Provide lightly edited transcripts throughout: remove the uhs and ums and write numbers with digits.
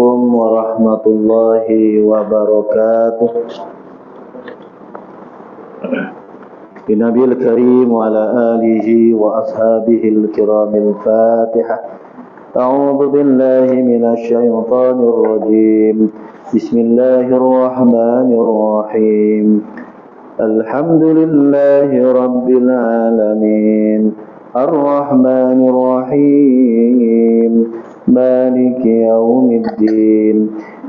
عليكم ورحمة الله وبركاته. للنبي الكريم وعلى آله وأصحابه الكرام الفاتحة. أعوذ بالله من الشيطان الرجيم. بسم الله الرحمن الرحيم. الحمد لله رب العالمين الرحمن الرحيم مالك يوم الدين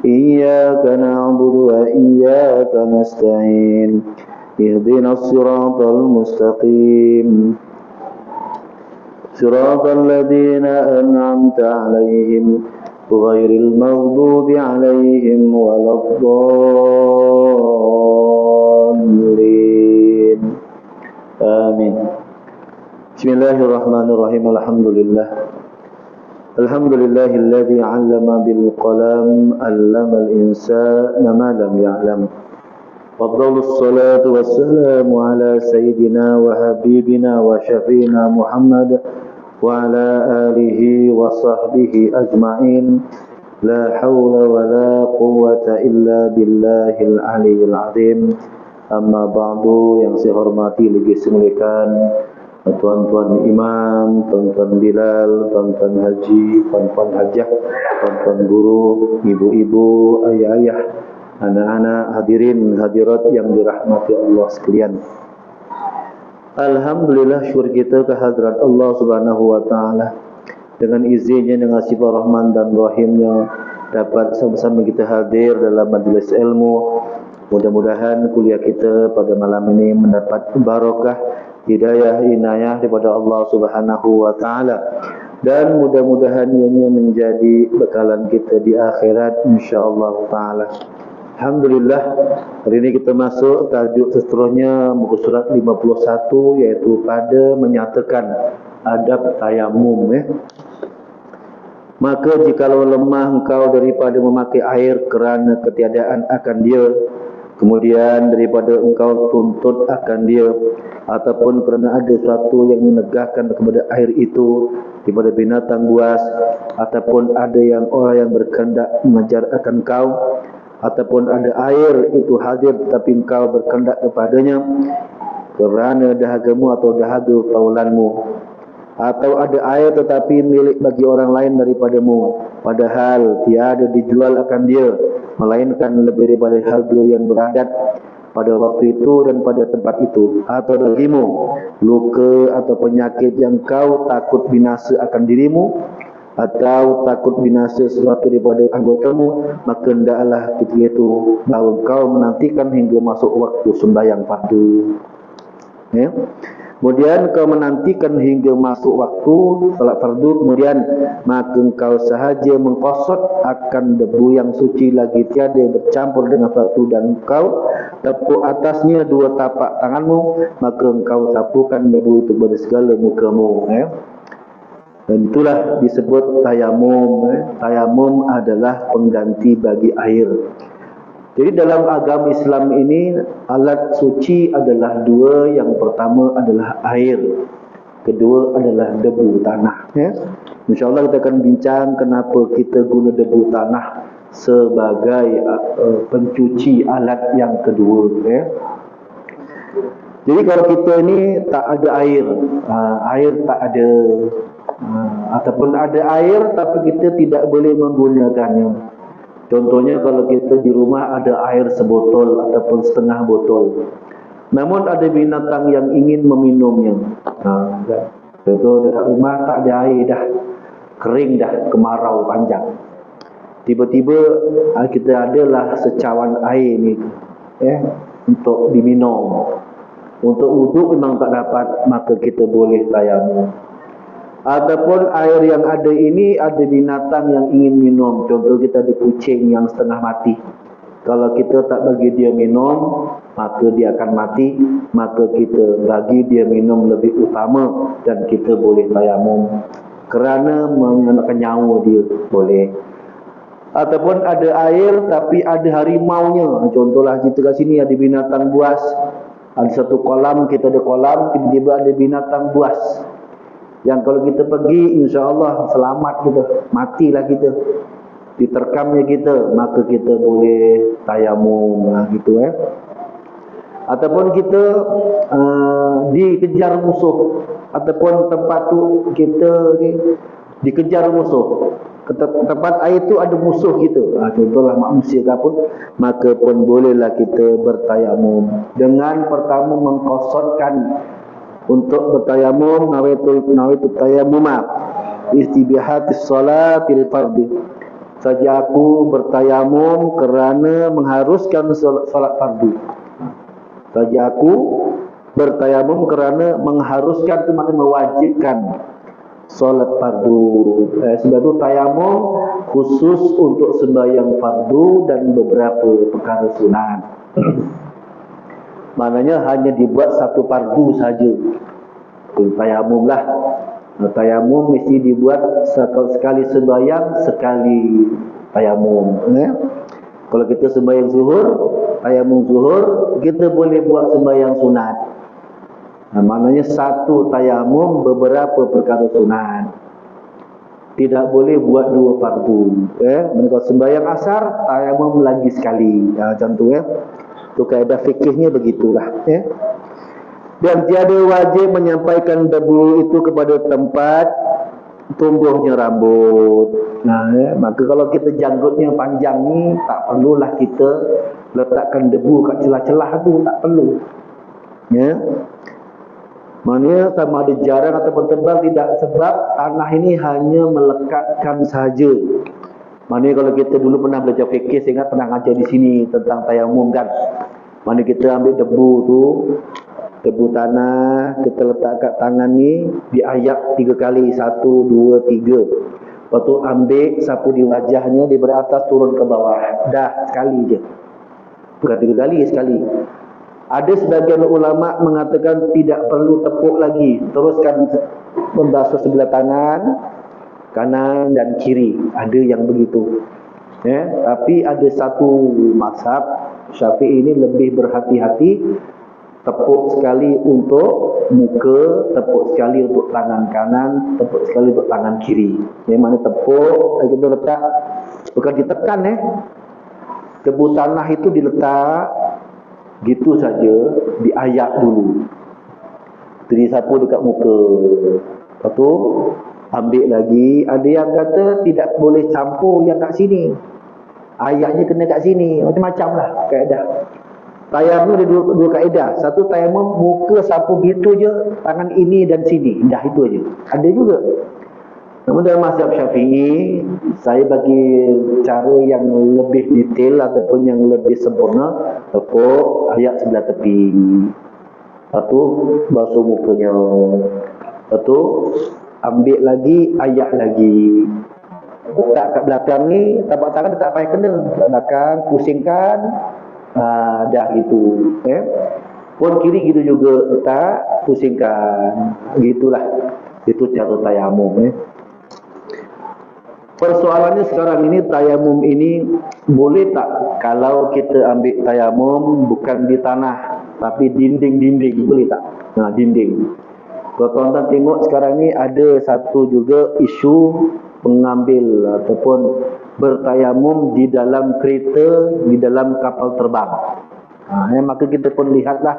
إياك نعبد وإياك نستعين اهدنا الصراط المستقيم صراط الذين أنعمت عليهم غير المغضوب عليهم ولا الضالين آمين. Bismillahirrahmanirrahim. Alhamdulillahilladzi 'allama bil qalam 'allamal insana ma lam ya'lam. Afdhalus salatu wassalamu ala sayyidina wa habibina wa syafiina Muhammad wa ala alihi wa sahbihi ajma'in. La hawla wa la quwwata illa billahil aliyyil 'azim. Amma ba'du, yang saya hormati lagi semuliakan tuan-tuan imam, tuan-tuan Bilal, tuan-tuan haji, tuan-tuan hajah, tuan-tuan guru, ibu-ibu, ayah-ayah, anak-anak, hadirin hadirat yang dirahmati Allah sekalian. Alhamdulillah, syukur kita kehadrat Allah Subhanahu wa taala. Dengan izinnya, dengan sifat Rahman dan Rahimnya, dapat sama-sama kita hadir dalam majlis ilmu. Mudah-mudahan kuliah kita pada malam ini mendapat barakah, hidayah, inayah daripada Allah Subhanahu wa taala, dan mudah-mudahan ianya menjadi bekalan kita di akhirat insyaallah taala. Alhamdulillah, hari ini kita masuk tajuk seterusnya muka surat 51, iaitu pada menyatakan adab tayamum. Maka jikalau lemah engkau daripada memakai air kerana ketiadaan akan dia, kemudian daripada engkau tuntut akan dia, ataupun kerana ada sesuatu yang menegahkan kepada air itu daripada binatang buas, ataupun ada yang orang yang berkehendak mengajar akan kau, ataupun ada air itu hadir tetapi engkau berkehendak kepadanya kerana dahagamu atau dahaga paulanmu, atau ada air tetapi milik bagi orang lain daripadamu, padahal tiada dijual akan dia melainkan lebih daripada harga yang beradat pada waktu itu dan pada tempat itu, atau darimu luka atau penyakit yang kau takut binasa akan dirimu, atau takut binasa sesuatu daripada anggotamu, maka hendaklah ketika itu bahawa kau menantikan hingga masuk waktu sembahyang fardu. Kemudian kau menantikan hingga masuk waktu salat fardu, kemudian maka engkau sahaja mengkosot akan debu yang suci, lagi tiada bercampur dengan sesuatu, dan engkau tepuk atasnya dua tapak tanganmu, maka engkau sapukan debu itu pada segala mukamu. Dan itulah disebut tayamum. Tayamum adalah pengganti bagi air. Jadi dalam agama Islam ini alat suci adalah dua. Yang pertama adalah air, kedua adalah debu tanah. InsyaAllah kita akan bincang kenapa kita guna debu tanah sebagai pencuci alat yang kedua. Jadi kalau kita ini tak ada air, air tak ada, ataupun ada air tapi kita tidak boleh menggunakannya. Contohnya kalau kita di rumah ada air sebotol ataupun setengah botol, namun ada binatang yang ingin meminumnya. Contoh dekat rumah tak ada air dah, kering dah, kemarau panjang. Tiba-tiba kita adalah secawan air ni untuk diminum. Untuk wuduk memang tak dapat, maka kita boleh tayamum. Ataupun air yang ada ini ada binatang yang ingin minum. Contoh kita ada kucing yang setengah mati. Kalau kita tak bagi dia minum, maka dia akan mati. Maka kita bagi dia minum lebih utama, dan kita boleh tayamum kerana menyelamatkan nyawa dia, boleh. Ataupun ada air tapi ada harimaunya. Contohlah kita kat sini ada binatang buas. Ada satu kolam, kita ada kolam, tiba-tiba ada binatang buas. Yang kalau kita pergi, insya Allah selamat kita, matilah kita. diterkamnya kita, maka kita boleh tayamum gitu Ataupun kita dikejar musuh, ataupun tempat tu kita dikejar musuh, tempat air tu ada musuh kita, contohlah manusia ke apa, maka pun bolehlah kita bertayamum dengan pertama mengkosotkan untuk bertayamum, nawaitu tayamuma istibihatis salatil fardhi. Saja aku bertayamum kerana mengharuskan salat fardu. Saja aku bertayamum kerana mengharuskan, itu maknanya mewajibkan solat fardu. Sebab itu tayamum khusus untuk sembahyang fardu dan beberapa perkara sunat. Maknanya hanya dibuat satu fardu saja. Tayamum lah. Tayamum mesti dibuat sekali sembahyang, sekali tayamum. Kalau kita sembahyang zuhur, tayamum zuhur, kita boleh buat sembahyang sunat. Maknanya satu tayamum beberapa perkara sunat. Tidak boleh buat dua fardu. Kalau sembahyang asar, tayamum lagi sekali. Macam tu Itu kaedah fikihnya begitulah. Dan tiada wajib menyampaikan debu itu kepada tempat tumbuhnya rambut. Maka kalau kita janggutnya panjang ni, tak perlulah kita letakkan debu kat celah-celah tu, tak perlu. Maknanya sama ada jarang ataupun tebal, tidak, sebab tanah ini hanya melekatkan sahaja. Maknanya kalau kita dulu pernah belajar fikir, saya ingat pernah ngajar di sini tentang tayamum kan. Maknanya kita ambil debu tu, debu tanah, kita letak kat tangan ni, diayak 3 kali, 1, 2, 3. Lepas tu ambil, sapu di wajahnya, daripada atas turun ke bawah. Dah, sekali je. Bukan 3 kali, sekali. Ada sebagian ulama mengatakan tidak perlu tepuk lagi, teruskan membasuh sebelah tangan, kanan dan kiri. Ada yang begitu. Tapi ada satu mazhab Syafi'i ini lebih berhati-hati, tepuk sekali untuk muka, tepuk sekali untuk tangan kanan, tepuk sekali untuk tangan kiri. Yang mana tepuk, kita letak, bukan ditekan debu tanah itu diletak gitu saja, diayak dulu. Jadi sapu dekat muka. Lepas tu ambil lagi. Ada yang kata tidak boleh campur yang kat sini, ayaknya kena kat sini. Macam-macam lah kaedah. Tayamum ada dua kaedah. Satu, tayamum muka sapu gitu je, tangan ini dan sini, dah itu aja. Ada juga. Namun dalam mazhab Syafi'i, saya bagi cara yang lebih detail ataupun yang lebih sempurna, tepuk ayak sebelah tepi. Lepas tu basuh mukanya. Lepas tu ambil lagi, ayak lagi. Letak kat belakang ni, tapak tangan tak payah kena. Kat belakang, pusingkan. Dah gitu. Pun kiri gitu juga, letak, pusingkan. Gitulah. Itu cara tayamum. Persoalannya sekarang ini, tayamum ini boleh tak kalau kita ambil tayamum bukan di tanah tapi dinding-dinding, boleh tak? Dinding. Kalau tuan-tuan tengok sekarang ni ada satu juga isu pengambil ataupun bertayamum di dalam kereta, di dalam kapal terbang. Maka kita pun lihatlah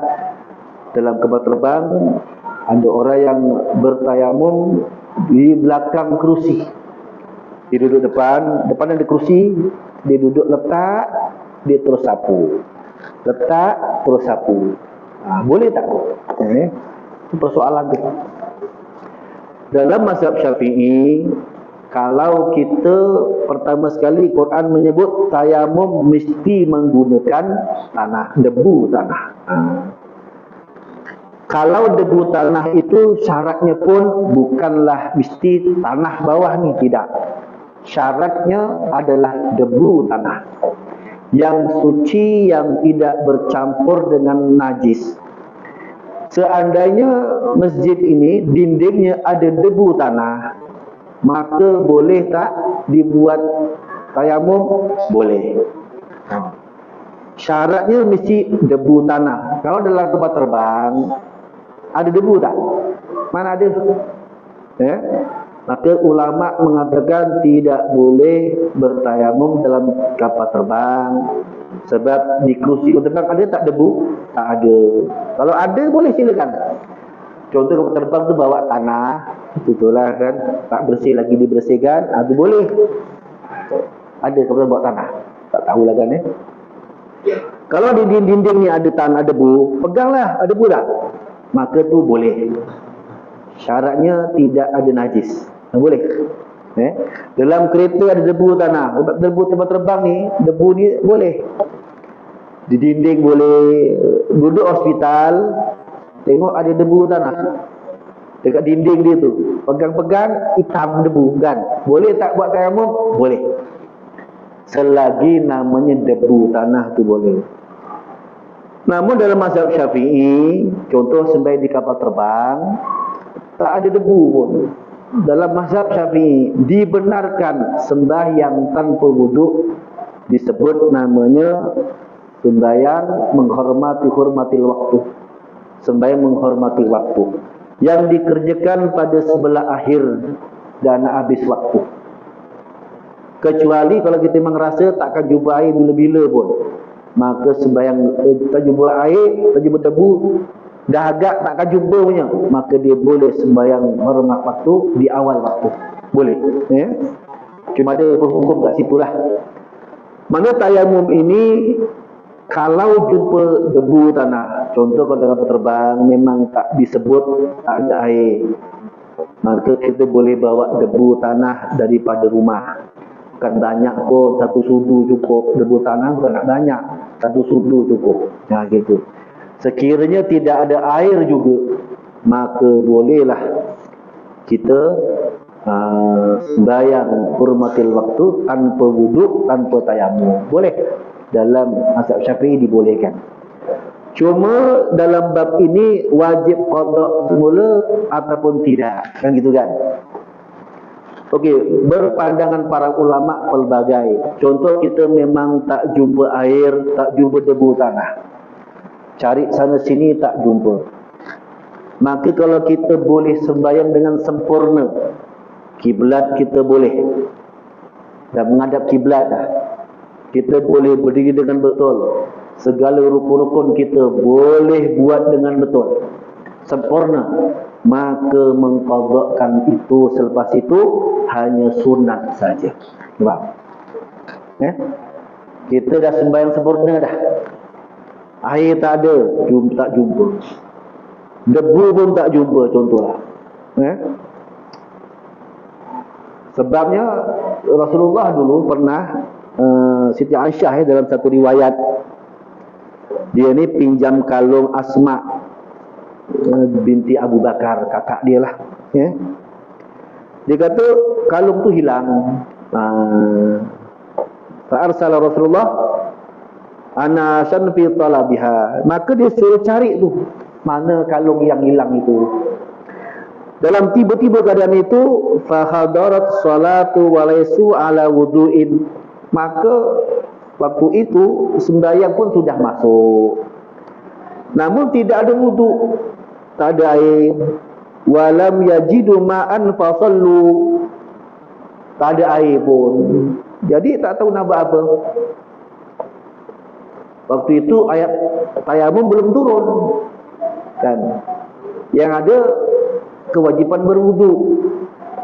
dalam kapal terbang ada orang yang bertayamum di belakang kerusi. Dia duduk depan ada kerusi, dia duduk letak, dia terus sapu. Letak, terus sapu. Boleh tak? Itu persoalan tu. Dalam mazhab Syafi'i, kalau kita pertama sekali Quran menyebut tayamum mesti menggunakan tanah, debu tanah. Kalau debu tanah itu syaratnya pun bukanlah mesti tanah bawah ni, tidak. Syaratnya adalah debu tanah yang suci, yang tidak bercampur dengan najis. Seandainya masjid ini dindingnya ada debu tanah, maka boleh tak dibuat tayamum? Boleh. Syaratnya mesti debu tanah. Kalau dalam kapal terbang ada debu tak? Mana ada? Maka ulama mengatakan tidak boleh bertayamum dalam kapal terbang, sebab di kerusi terbang ada tak debu? Tak ada. Kalau ada boleh silakan. Contoh kapal terbang tu bawa tanah, itulah kan, tak bersih lagi dibersihkan, itu boleh. Ada kapal bawa tanah, tak tahulah kan Kalau di dinding ni ada tanah debu, peganglah, ada debu tak? Maka tu boleh. Syaratnya tidak ada najis. Boleh. Dalam kereta ada debu tanah. Debu tempat terbang ni, debu ni boleh. Di dinding boleh. Duduk hospital, tengok ada debu tanah dekat dinding dia tu. Pegang-pegang, hitam debu kan. Boleh tak buat tayamum? Boleh. Selagi namanya debu tanah tu boleh. Namun dalam mazhab Syafi'i, contoh sembahyang di kapal terbang, tak ada debu pun. Dalam mazhab Syafi'i dibenarkan sembahyang tanpa wuduk, disebut namanya sembahyang menghormati waktu. Sembahyang menghormati waktu yang dikerjakan pada sebelah akhir dan habis waktu. Kecuali kalau kita memang rasa takkan jumpa air bila-bila pun, maka sembahyang tak jumpa air, tak jumpa debu, dah agak takkan jumpa punya, maka dia boleh sembahyang hormat waktu di awal waktu. Boleh. Cuma ada hukum kat situ lah. Mana tayamum ini kalau jumpa debu tanah, contoh kalau dalam terbang memang tak disebut tak ada air, maka kita boleh bawa debu tanah daripada rumah. Bukan banyak pun, satu sudu cukup. Debu tanah bukan nak banyak, satu sudu cukup. Gitu. Sekiranya tidak ada air juga, maka bolehlah kita sembahyang hurmatil waktu tanpa wuduk, tanpa tayamum. Boleh. Dalam mazhab Syafi'i dibolehkan. Cuma dalam bab ini wajib qada semula ataupun tidak. Kan gitu kan? Okey, berpandangan para ulama pelbagai. Contoh kita memang tak jumpa air, tak jumpa debu tanah. Cari sana sini tak jumpa. Maka kalau kita boleh sembahyang dengan sempurna, kiblat kita boleh. Dah menghadap kiblat dah. Kita boleh berdiri dengan betul. Segala rukun-rukun kita boleh buat dengan betul. Sempurna. Maka mengqadhakan itu selepas itu hanya sunat saja. Faham? Kita dah sembahyang sempurna dah. Air tak ada, tak jumpa. Debu pun tak jumpa, contohlah. Sebabnya Rasulullah dulu pernah Siti Aisyah dalam satu riwayat, dia ni pinjam kalung Asma binti Abu Bakar, kakak dia lah. Dia kata kalung tu hilang. Fa'arsala Rasulullah ana shan fi talabiha. Maka dia suruh cari tu mana kalung yang hilang itu. Dalam tiba-tiba keadaan itu, fa hadarat salatu wa laysu ala wudu'in. Maka waktu itu sembahyang pun sudah masuk. Namun tidak ada wudu, tak ada air. Walam yajidu ma'an fasallu. Tak ada air pun. Jadi tak tahu nak buat apa. Waktu itu ayat tayamum belum turun. Dan yang ada kewajiban berwudu.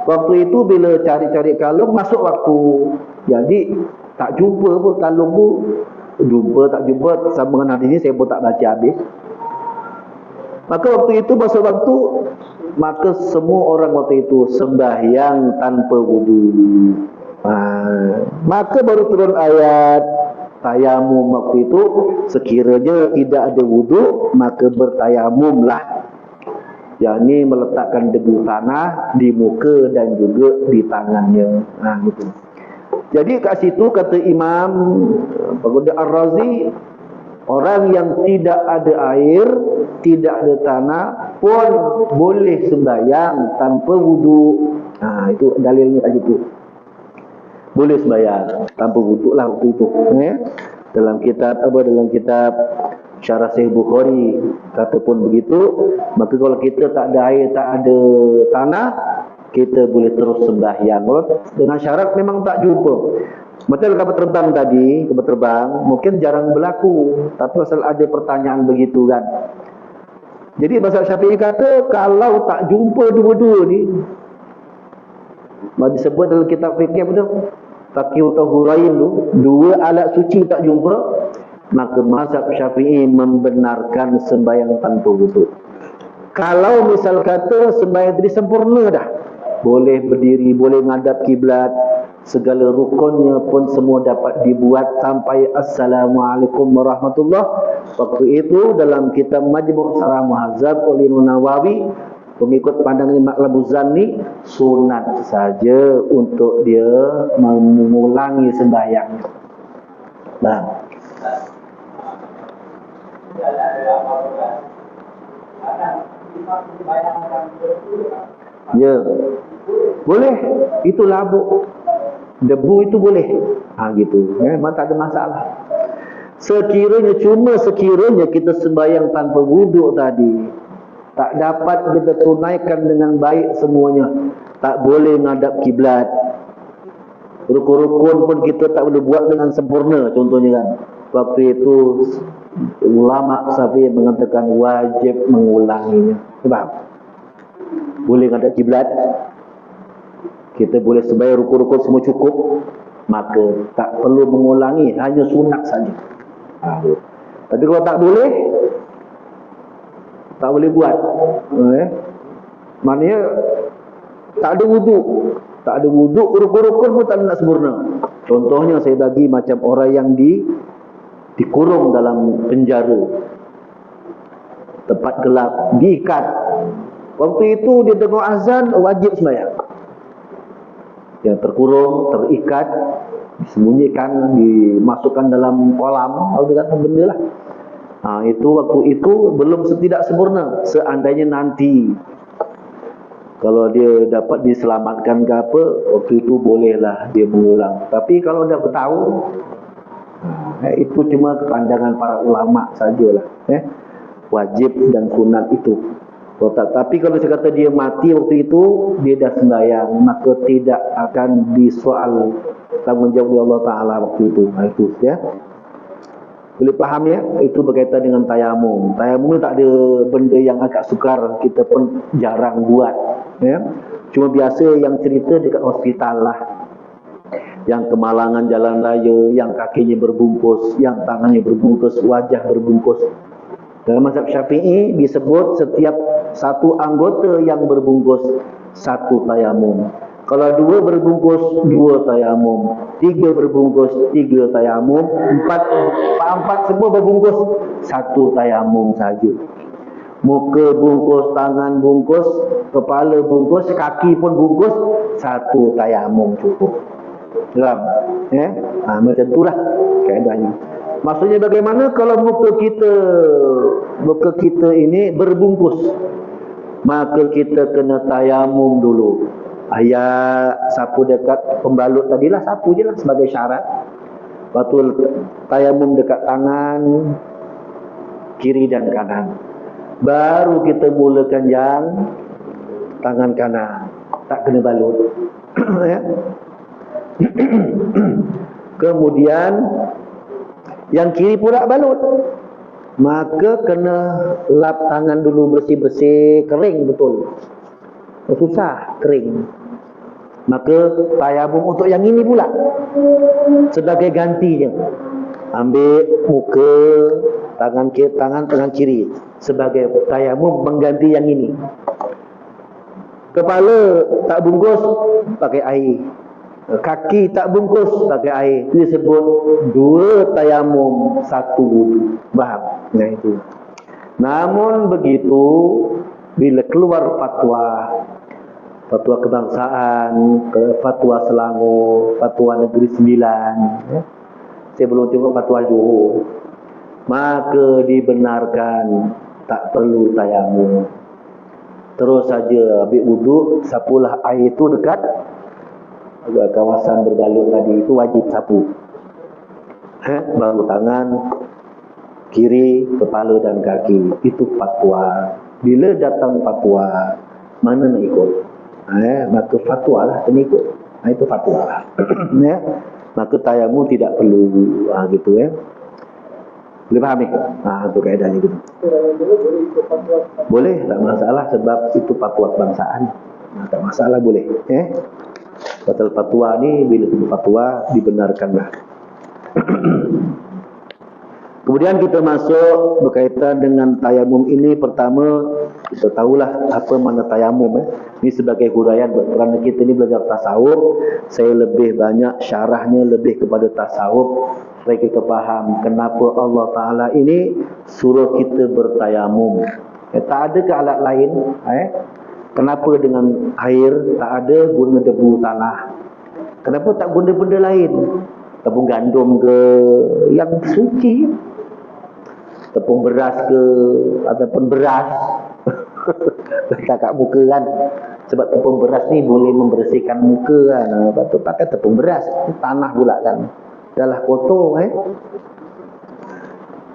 Waktu itu bila cari-cari kalung masuk waktu. Jadi tak jumpa pun kalung tu. Jumpa tak jumpa, sama dengan hadis ini saya pun tak baca habis. Maka waktu itu masuk waktu, maka semua orang waktu itu sembahyang tanpa wudu. Maka baru turun ayat tayamum waktu itu, sekiranya tidak ada wudu maka bertayamumlah. Yakni meletakkan debu tanah di muka dan juga di tangannya. Gitu. Jadi kat situ kata Imam Pagoda Ar-Razi, orang yang tidak ada air, tidak ada tanah pun boleh sembahyang tanpa wudu. Itu dalilnya kat situ. Boleh sembahyang tanpa wudu lah waktu itu. Dalam kitab Syarah Sahih Bukhari kata pun begitu. Maka kalau kita tak ada air, tak ada tanah, kita boleh terus sembahyang. Dengan syarat memang tak jumpa. Macam kapal terbang mungkin jarang berlaku, tapi asal ada pertanyaan begitu kan. Jadi mazhab Syafi'i kata kalau tak jumpa dua-dua ni, disebut dalam kitab fikih apa tu? Taqiyut Tahurain tu, dua alat suci tak jumpa, maka mazhab Syafi'i membenarkan sembahyang tanpa wudu. Kalau misal kata sembahyang tadi sempurna dah, boleh berdiri, boleh menghadap kiblat, segala rukunnya pun semua dapat dibuat sampai Assalamualaikum warahmatullahi. Waktu itu dalam kitab Majmu' Syarah Muhadzab oleh Nawawi, pengikut pandangan Imam Al-Muzanni, sunat saja untuk dia mengulangi sembahyangnya. Nah, ya, boleh. Itu labuk, debu itu boleh. Gitu. Memang tak ada masalah. Sekiranya kita sembahyang tanpa wuduk tadi, tak dapat kita tunaikan dengan baik semuanya, tak boleh menghadap kiblat, rukun-rukun pun kita tak boleh buat dengan sempurna, contohnya kan, waktu itu ulama Syafi'i mengatakan wajib mengulanginya. Sebab boleh menghadap kiblat, kita boleh sembahyang rukun-rukun semua cukup, maka tak perlu mengulangi, hanya sunat saja. Tapi kalau tak boleh buat, maknanya tak ada wuduk, rukun-rukun pun tak nak sempurna. Contohnya saya bagi macam orang yang dikurung dalam penjara, tempat gelap, diikat. Waktu itu dia dengar azan, wajib sembahyang. Yang terkurung, terikat, disembunyikan, dimasukkan dalam kolam, atau dengan benda lah. Itu waktu itu belum tidak sempurna. Seandainya nanti kalau dia dapat diselamatkan ke apa, waktu itu bolehlah dia mengulang. Tapi kalau dah bertahu, itu cuma pandangan para ulama sajalah. Wajib dan sunat itu. Tapi kalau saya kata dia mati waktu itu, dia dah sembahyang, maka tidak akan disoal tanggungjawab oleh Allah Ta'ala waktu itu. Itu ya. Boleh faham ya? Itu berkaitan dengan tayamum. Tayamum tak ada benda yang agak sukar, kita pun jarang buat. Ya. Cuma biasa yang cerita dekat hospital lah. Yang kemalangan jalan raya, yang kakinya berbungkus, yang tangannya berbungkus, wajah berbungkus. Dalam mazhab Syafi'i disebut setiap satu anggota yang berbungkus satu tayamum. Kalau dua berbungkus, dua tayamum. Tiga berbungkus, tiga tayamum. Empat semua berbungkus, satu tayamum saja. Muka bungkus, tangan bungkus, kepala bungkus, kaki pun bungkus, satu tayamum cukup. Faham? Macam itulah keadaannya. Maksudnya bagaimana kalau muka kita ini berbungkus, maka kita kena tayamum dulu. Sapu dekat pembalut tadilah, sapu je lah sebagai syarat. Lepas tu tayamum dekat tangan kiri dan kanan. Baru kita mulakan yang tangan kanan, tak kena balut. Kemudian yang kiri pula balut, maka kena lap tangan dulu bersih-bersih, kering betul. Susah kering. Maka tayamum untuk yang ini pula sebagai gantinya. Ambil muka, tangan kiri sebagai tayamum mengganti yang ini. Kepala tak bungkus, pakai air. Kaki tak bungkus, pakai air. Itu disebut dua tayamum, satu wudu. Faham? Nah itu. Namun begitu, bila keluar fatwa kebangsaan, fatwa Selangor, fatwa Negeri Sembilan, saya belum tengok fatwa Johor, maka dibenarkan tak perlu tayamum. Terus saja ambil wuduk, sapulah air itu dekat kawasan berbalut tadi, itu wajib sapu. Baru tangan kiri, kepala dan kaki. Itu fatwa. Bila datang fatwa, mana nak ikut? maka fatwa lah pengikut. Itu fatwa lah. Ya. Maka tayamum tidak perlu gitu ya. Boleh faham ni? Itu kaedahnya gitu. Boleh, tak masalah sebab itu fatwa kebangsaan. Tak masalah boleh. Pasal fatwa ni bila itu fatwa dibenarkanlah. Kemudian kita masuk berkaitan dengan tayamum ini. Pertama kita tahulah apa makna tayamum. Ini sebagai huraian kerana kita ni belajar tasawuf. Saya lebih banyak syarahnya lebih kepada tasawuf supaya kita faham kenapa Allah Ta'ala ini suruh kita bertayamum. Tak ada ke alat lain? Kenapa dengan air? Tak ada guna debu tanah. Kenapa tak guna benda lain? Tepung gandum ke yang suci, tepung beras ke ataupun beras letak kat muka kan, sebab tepung beras ni boleh membersihkan muka kan. Lepas tu pakai tepung beras, tanah pula kan, dah kotor.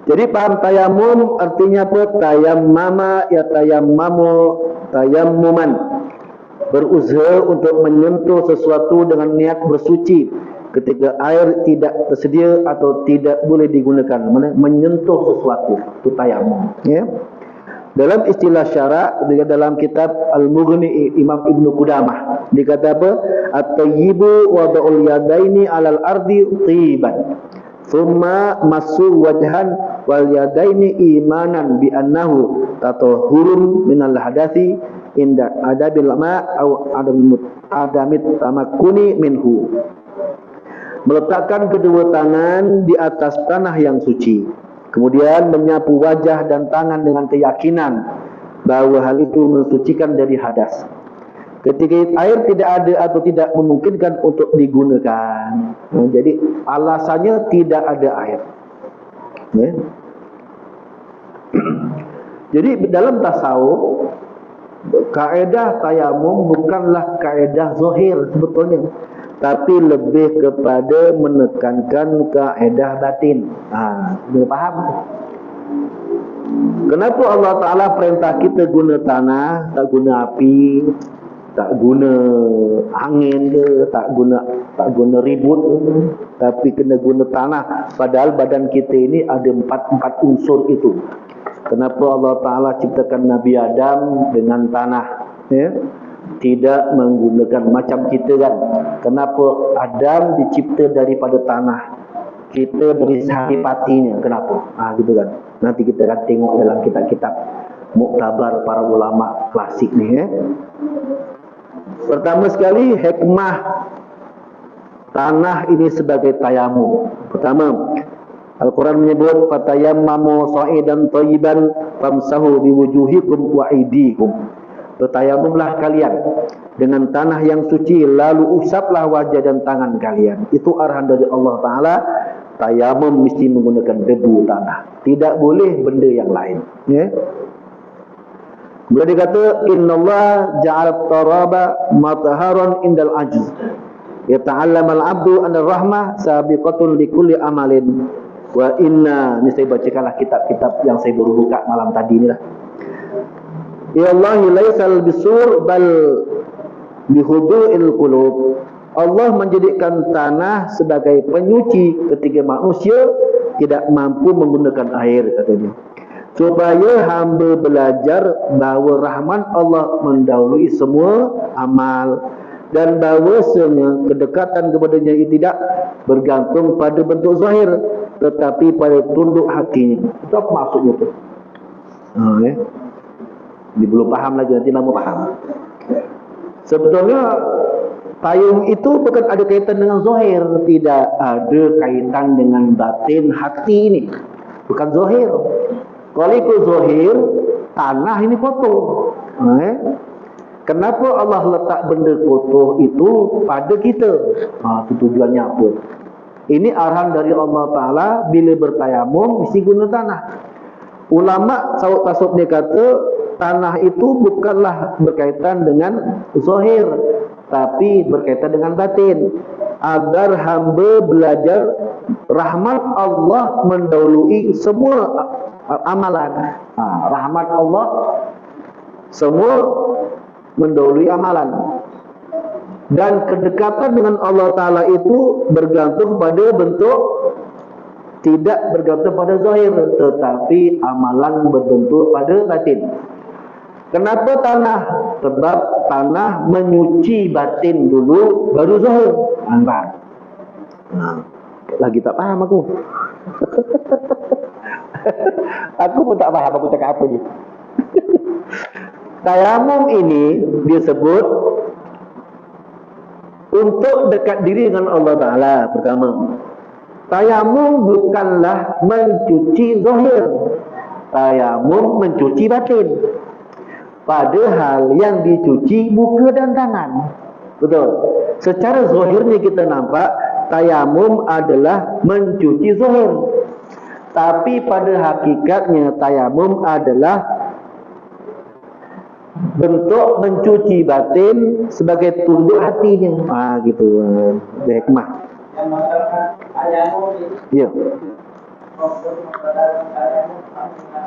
Jadi paham tayamum artinya apa? Tayammama ya tayammamu tayammuman, berusaha untuk menyentuh sesuatu dengan niat bersuci ketika air tidak tersedia atau tidak boleh digunakan. Menyentuh sesuatu, itu tayamum. Dalam istilah syarak, dalam kitab Al-Mughni Imam Ibn Qudamah dikata apa? At-tayyibu wada'ul yadaini 'alal ardi tiban thumma masu wajhan wal yadaini imanan bi annahu tatahhurun minal hadathi inda adabil ma' au adamit tamakkuni minhu. Meletakkan kedua tangan di atas tanah yang suci, kemudian menyapu wajah dan tangan dengan keyakinan bahawa hal itu mensucikan dari hadas. Ketika air tidak ada atau tidak memungkinkan untuk digunakan, jadi alasannya tidak ada air. Jadi dalam tasawuf, kaedah tayamum bukanlah kaedah zahir sebetulnya, tapi lebih kepada menekankan kaedah batin. Boleh faham? Kenapa Allah Ta'ala perintah kita guna tanah, tak guna api, tak guna angin ke, tak guna ribut, tapi kena guna tanah. Padahal badan kita ini ada empat unsur itu. Kenapa Allah Ta'ala ciptakan Nabi Adam dengan tanah? Tidak menggunakan macam kita kan. Kenapa Adam dicipta daripada tanah? Kita beri saripatinya. Kenapa? Gitu kan. Nanti kita akan tengok dalam kitab-kitab muktabar para ulama klasik ni. Pertama sekali, hikmah tanah ini sebagai tayamum. Pertama, Al-Quran menyebut fatayammamu sa'idan thayyiban famsahu biwujuhikum wa aydikum. Bertayamumlah kalian dengan tanah yang suci, lalu usaplah wajah dan tangan kalian. Itu arahan dari Allah Ta'ala. Tayamum mesti menggunakan debu tanah, tidak boleh benda yang lain. Kemudian dikata innallaha ja'ala at-taraba mathaharan indal ajz. Yata'allamu al-'abdu anna ar-rahmah sabiqatun li kulli amalin. Wa inna, ini saya bacakanlah kitab-kitab yang saya baru buka malam tadi ni lah. Ya Allah laisal bisur bal bihudu'il qulub. Allah menjadikan tanah sebagai penyuci ketika manusia tidak mampu menggunakan air, katanya, supaya hamba belajar bahawa rahman Allah mendahului semua amal dan bahawasanya kedekatan kepadanya tidak bergantung pada bentuk zahir tetapi pada tunduk hatinya. Itu apa maksudnya tu? Ini belum faham lagi, nanti lama faham. Sebetulnya tayamum itu bukan ada kaitan dengan zahir, tidak ada kaitan dengan batin hati ini, bukan zahir. Kalau ikut zahir, tanah ini kotor. Kenapa Allah letak benda kotor itu pada kita? Itu tujuannya apa? Ini arahan dari Allah Ta'ala, bila bertayamum mesti guna tanah. Ulama sawut tasawuf dia kata tanah itu bukanlah berkaitan dengan zahir, tapi berkaitan dengan batin, agar hamba belajar rahmat Allah mendahului semua amalan. Rahmat Allah semua mendahului amalan. Dan kedekatan dengan Allah Ta'ala itu bergantung pada bentuk, tidak bergantung pada zahir, tetapi amalan berbentuk pada batin. Kenapa tanah? Sebab tanah menyuci batin dulu, baru zahir. Nampak? Nah, lagi tak paham aku. Aku pun tak paham aku cakap apa ni. Tayamum ini disebut untuk dekat diri dengan Allah Ta'ala. Pertama, tayamum bukanlah mencuci zahir, tayamum mencuci batin. Padahal yang dicuci muka dan tangan. Betul. Secara zahirnya kita nampak tayamum adalah mencuci zahir, tapi pada hakikatnya tayamum adalah bentuk mencuci batin sebagai tunduk hatinya. Gitu. Hikmah. Ya.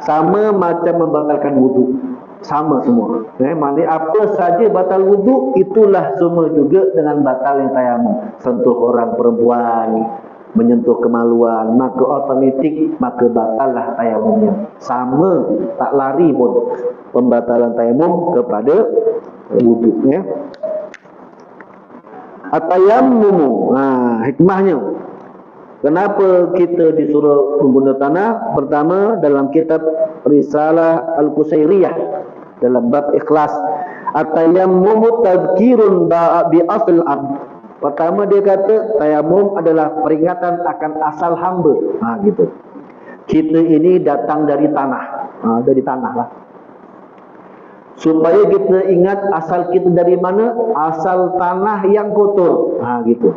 Sama macam membatalkan wudu. Sama semua. Maknanya apa saja batal wudu, itulah semua juga dengan batal yang tayamum. Sentuh orang perempuan, menyentuh kemaluan, maka otomatik maka batallah tayamumnya. Sama, tak lari pun pembatalan tayamum kepada wudu. At-tayammumu, hikmahnya. Kenapa kita disuruh menggunakan tanah? Pertama, dalam kitab Risalah Al-Qusairiyah, dalam bab ikhlas, at-tayammumu tadhkirun bi asl abd. Pertama dia kata tayamum adalah peringatan akan asal hamba. Gitu. Kita ini datang dari tanah. Dari tanah lah. Supaya kita ingat asal kita dari mana? Asal tanah yang kotor. Gitu.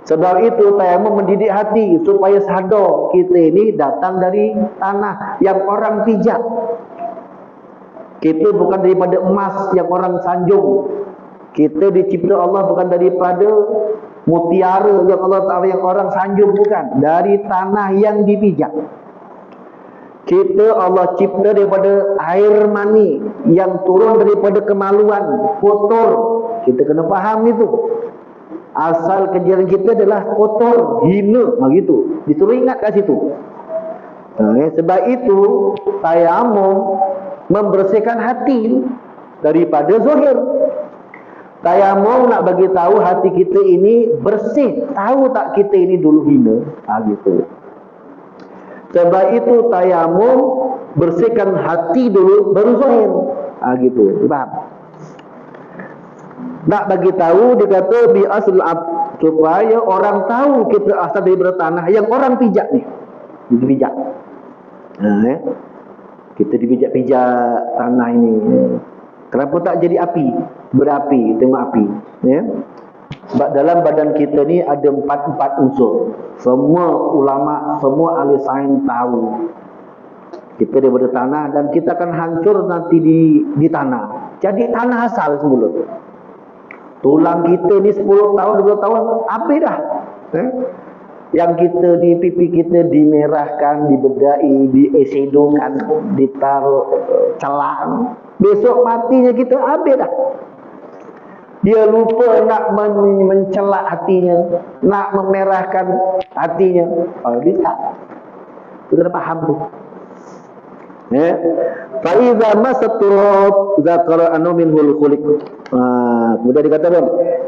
Sebab itu tayamum mendidik hati supaya sadar kita ini datang dari tanah yang orang pijak. Kita bukan daripada emas yang orang sanjung. Kita dicipta Allah bukan daripada mutiara yang Allah Ta'ala yang orang sanjung, bukan. Dari tanah yang dipijak. Kita Allah cipta daripada air mani yang turun daripada kemaluan, kotor. Kita kena faham itu. Asal kejadian kita adalah kotor, hina, begitu. Disuruh ingat kat situ. Sebab itu tayamum membersihkan hati daripada zahir. Tayamum nak bagi tahu hati kita ini bersih. Tahu tak kita ini dulu hina? Gitu. Sebab itu tayamum bersihkan hati dulu, baru zahir. Gitu. Faham? Nak bagi tahu dia kata bi asl ab, supaya orang tahu kita asal dari tanah yang orang pijak ni. Dipijak. Kita dipijak-pijak tanah ini. Kenapa tak jadi api? Berapi, tengok api. Sebab dalam badan kita ni ada empat unsur. Semua ulama, semua ahli sains tahu. Kita daripada tanah dan kita akan hancur nanti di tanah. Jadi tanah asal semula. Tulang kita ni 10 tahun, 20 tahun, apa dah? Yang kita di pipi kita dimerahkan, dibedai, diesedongkan, ditaruh celang. Besok matinya kita habis dah. Dia lupa nak mencelak hatinya, nak memerahkan hatinya. Bisa. Kita dah faham tu. Faiza masaturab zakara anu minhul khuliq. Kemudian dikatakan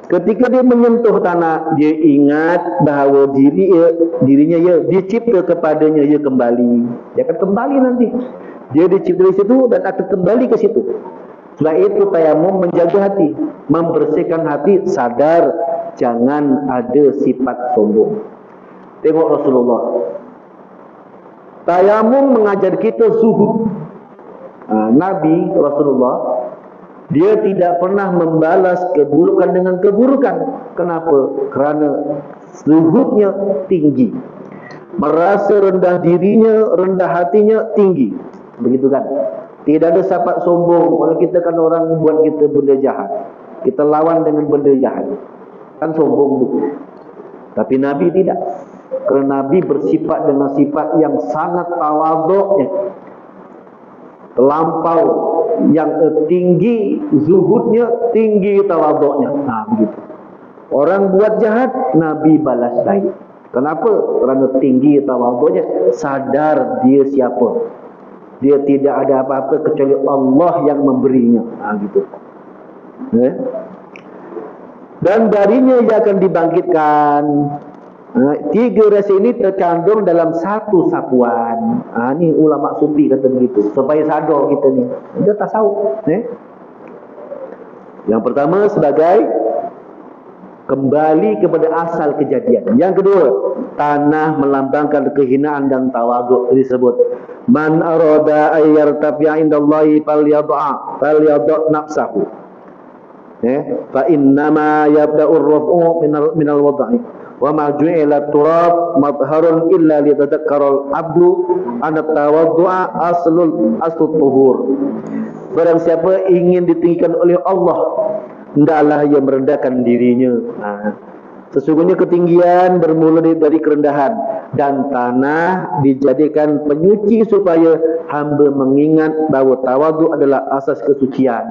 ketika dia menyentuh tanah, dia ingat bahawa dirinya dicipta kepadanya ia kembali. Dia akan kembali nanti. Dia dicipta dari situ dan akan kembali ke situ. Sebab itu tayamum menjaga hati, membersihkan hati, sadar jangan ada sifat sombong. Tengok Rasulullah. Tayamum mengajar kita zuhud. Nabi Rasulullah, dia tidak pernah membalas keburukan dengan keburukan. Kenapa? Kerana zuhudnya tinggi. Merasa rendah dirinya, rendah hatinya tinggi. Begitu kan? Tidak ada sifat sombong. Kalau kita kan orang buat kita benda jahat, kita lawan dengan benda jahat, kan sombong tu. Tapi Nabi tidak. Kerana Nabi bersifat dengan sifat yang sangat tawaduknya, terlampau yang tinggi zuhudnya, tinggi tawaduknya. Begitu. Orang buat jahat, Nabi balas baik. Kenapa? Kerana tinggi tawaduknya, sadar dia siapa. Dia tidak ada apa-apa kecuali Allah yang memberinya. Gitu. Dan darinya ia akan dibangkitkan. Tiga rasa ini terkandung dalam satu sapuan. Ni ulama sufi kata begitu, supaya sadar kita ni. Dia tasawuf. Yang pertama sebagai kembali kepada asal kejadian. Yang kedua, tanah melambangkan kehinaan dan tawaduk disebut. Man arada ayyartafi'a indallahi falyadha nafsahu. Fa innama yabda'ur raf'u minal wad'i. Wa ma ju'ila turab madharun illa litadhakkaral abdu anna tawaddu'a aslu tuhur. Barang siapa ingin ditinggikan oleh Allah, hendaklah ia merendahkan dirinya. Sesungguhnya ketinggian bermula dari kerendahan, dan tanah dijadikan penyuci supaya hamba mengingat bahawa tawaduk adalah asas kesucian.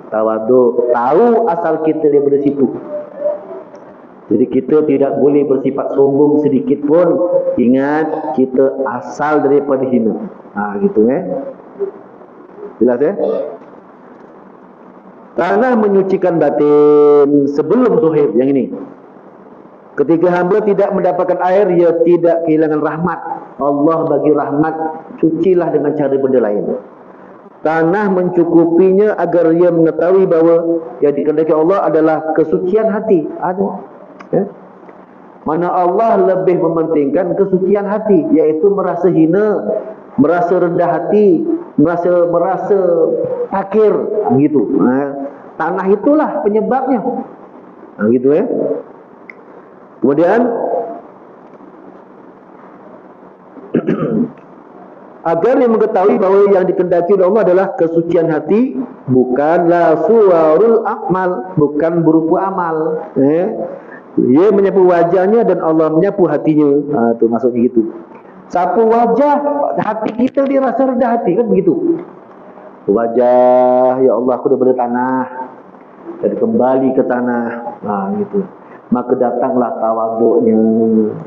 Tawaduk, tahu asal kita daripada situ. Jadi kita tidak boleh bersifat sombong sedikit pun. Ingat, kita asal daripada hina. Gitu jelas Tanah menyucikan batin sebelum zuhir. Yang ini, ketika hamba tidak mendapatkan air, ia tidak kehilangan rahmat. Allah bagi rahmat, cucilah dengan cara benda lain. Tanah mencukupinya agar ia mengetahui bahawa yang dikehendaki Allah adalah kesucian hati. Mana Allah lebih mementingkan kesucian hati, iaitu merasa hina, merasa rendah hati, merasa takir, gitu. Tanah itulah penyebabnya. Gitu Kemudian agar dia mengetahui bahawa yang dikehendaki oleh Allah adalah kesucian hati, bukanlah suwarul amal, bukan berupa amal. Dia menyapu wajahnya dan Allah menyapu hatinya. Itu maksudnya gitu. Sapu wajah, hati kita dia rasa rendah hati, kan begitu. Wajah, ya Allah, aku daripada tanah, dan kembali ke tanah. Gitu. Maka datanglah tawaduknya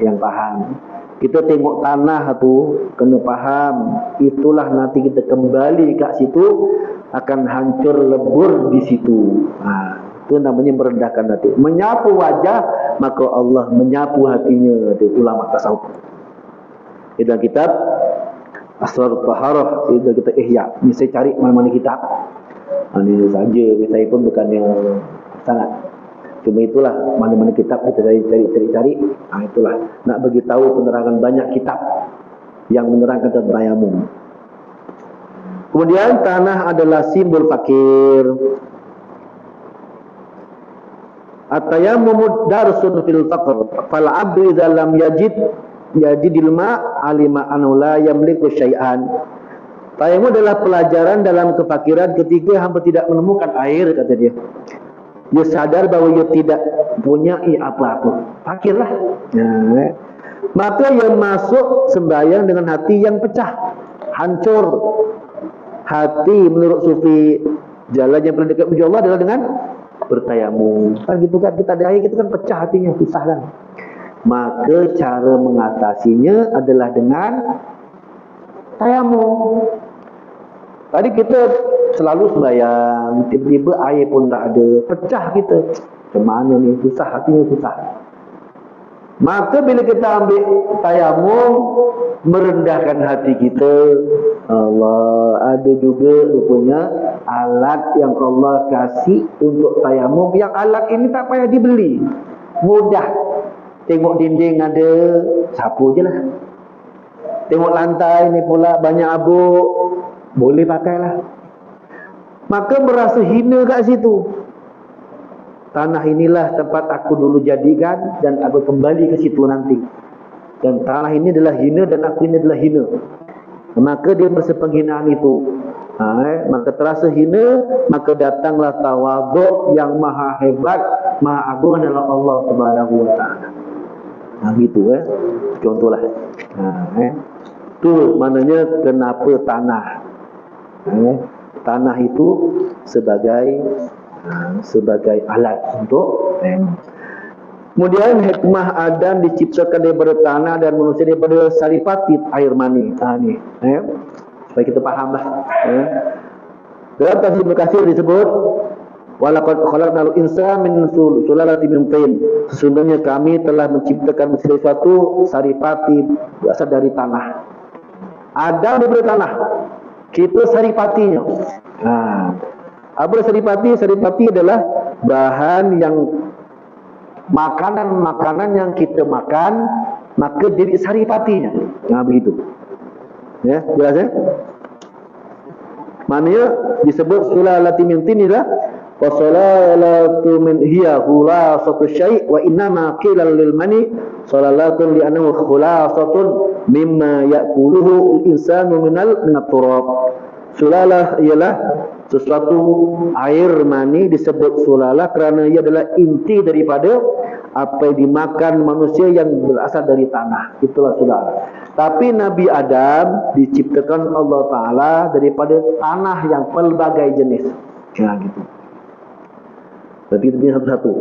yang paham. Kita tengok tanah tu, kena faham. Itulah nanti kita kembali kat situ, akan hancur lebur di situ. Itu namanya merendahkan hati. Menyapu wajah, maka Allah menyapu hatinya. Itu ulama tasawuf. Itu dalam kitab Asrar Taharah, itu kita Ihya. Ini saya cari mana-mana kitab. Ini saja, saya pun bukan yang sangat. Cuma itulah, mana-mana kitab kita cari. Itulah, nak bagi tahu penerangan banyak kitab yang menerangkan tentang tayamum. Kemudian tanah adalah simbol fakir. At-tayammum darsun fil faqr. Fal 'abdu idza lam yajidil ma' alima anhu la yamliku syai'an. Tayammum adalah pelajaran dalam kefakiran ketika hamba tidak menemukan air, kata dia. Dia sadar bahawa dia tidak punya apa-apa. Fakirlah. Maka ia masuk sembahyang dengan hati yang pecah, hancur. Hati menurut sufi, jalan yang paling dekat menuju Allah adalah dengan bertayamum. Kan gitu kan, kita ada air, kita kan pecah hatinya, susah kan. Maka cara mengatasinya adalah dengan tayamum. Tadi kita selalu sembahyang, tiba-tiba air pun tak ada, pecah kita. Macam mana ni, susah, hatinya susah. Maka bila kita ambil tayamum, merendahkan hati kita, Allah, ada juga rupanya alat yang Allah kasih untuk tayamum. Yang alat ini tak payah dibeli, mudah. Tengok dinding ada, sapu je lah. Tengok lantai ni pula banyak abuk, boleh pakailah. Maka merasa hina kat situ. Tanah inilah tempat aku dulu jadikan, dan aku kembali ke situ nanti. Dan tanah ini adalah hina, dan aku ini adalah hina. Maka dia merasa penghinaan itu. Maka terasa hina, maka datanglah tawaduk yang maha hebat, maha agung adalah Allah Subhanahu wa ta'ala. Gitu contohlah. Itu maknanya kenapa tanah. tanah itu sebagai alat untuk kemudian hikmah Adam diciptakan daripada tanah dan manusia daripada saripati air mani. Ni supaya kita fahamlah. Dalam tafsir Ibnu Katsir disebut walaqad khalaqnal insana min sulalatin min tin. Sesungguhnya kami telah menciptakan sesuatu saripati berasal dari tanah. Adam daripada tanah. Kita saripatinya. Apa saripati? Saripati adalah bahan yang makanan yang kita makan, maka jadi saripatinya. Begitu. Ya, jelas ya? Maknanya disebut sulalati min tin adalah wa sulalatu min hiya khulasatu syai' wa innama qila lil mani sulalatun li annahu khulasatun mimma ya'kuluhu al-insanu min at-turab. Sulalah ialah sesuatu air mani disebut sulalah kerana ia adalah inti daripada apa yang dimakan manusia yang berasal dari tanah. Itulah sulalah. Tapi Nabi Adam diciptakan Allah Ta'ala daripada tanah yang pelbagai jenis. Gitu. Berarti itu satu-satu.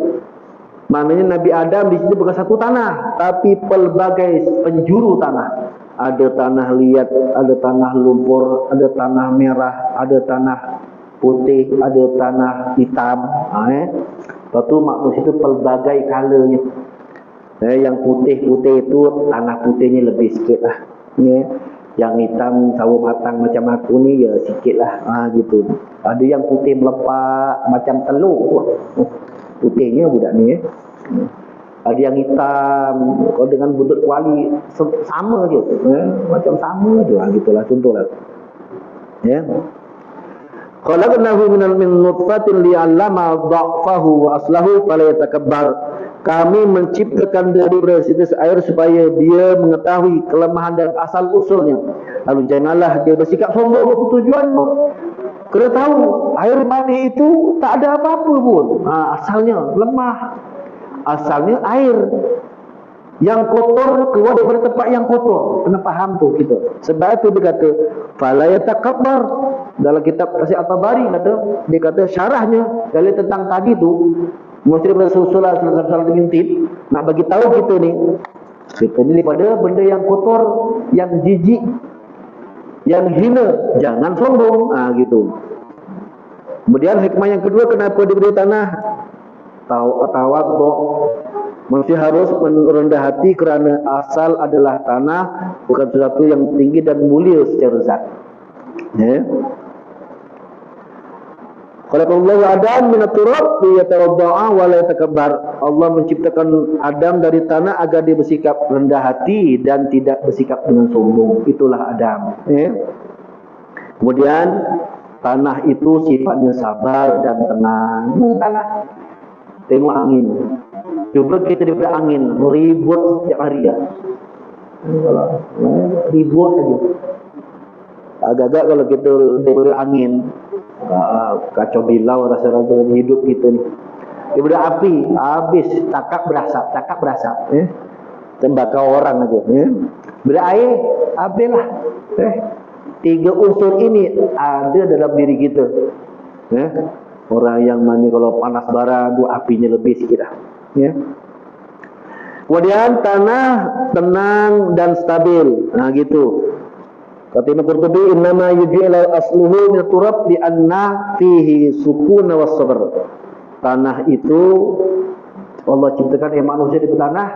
Maknanya Nabi Adam di sini bukan satu tanah, tapi pelbagai penjuru tanah. Ada tanah liat, ada tanah lumpur, ada tanah merah, ada tanah putih, ada tanah hitam. Lepas tu manusia itu pelbagai colornya. Yang putih-putih itu tanah putihnya lebih sikit lah. Yang hitam sawo matang macam aku ni ya sikit lah. Gitu. Ada yang putih melepak macam telur. Putihnya budak ni. Ada yang hitam, kalau dengan buntut kuali sama je, macam sama je, gitulah contohlah. Ya. Khalaqnahu min nutfatin li'allama dha'fahu wa aslahu fala yatakabbar. Kami menciptakan dari situs air supaya dia mengetahui kelemahan dan asal usulnya. Lalu janganlah dia bersikap sombong untuk tujuanmu. Kena tahu air mani itu tak ada apa-apa pun. Asalnya lemah. Asalnya air yang kotor keluar daripada tempat yang kotor. Kena faham tu kita. Sebab itu dia kata fala yatakabbar. Dalam kitab Kasih At-Tabari dia kata syarahnya dari tentang tadi tu mesti daripada susulah mintin nak bagi tahu kita ni daripada benda yang kotor, yang jijik, yang hina, jangan sombong. Gitu. Kemudian hikmah yang kedua, kenapa diberi tanah? Tawadhu. Mesti harus merendah hati kerana asal adalah tanah, bukan sesuatu yang tinggi dan mulia secara zat. Ya. Khalaqallahu Adam min at-turab liyatawadda'a wa la yatakabbar. Allah menciptakan Adam dari tanah agar dia bersikap rendah hati dan tidak bersikap dengan sombong. Itulah Adam. Ya. Kemudian tanah itu sifatnya sabar dan tenang. Tanah. Tengok angin. Cuba kita daripada angin ribut setiap hari ya. Ribut saja. Agak-agak kalau kita daripada angin kacau bilau rasa-rasa hidup kita ni. Daripada api habis cakap berasap tembakau orang aja Daripada air habislah. Tiga unsur ini ada dalam diri kita. Orang yang mana kalau panas bara tu apinya lebih sikit lah. Kemudian tanah tenang dan stabil. Gitu. Kata Imam Qurtubi, innama yuj'al asluhu min turab li anna fihi sukun was sabr. Tanah itu Allah ciptakan manusia di tanah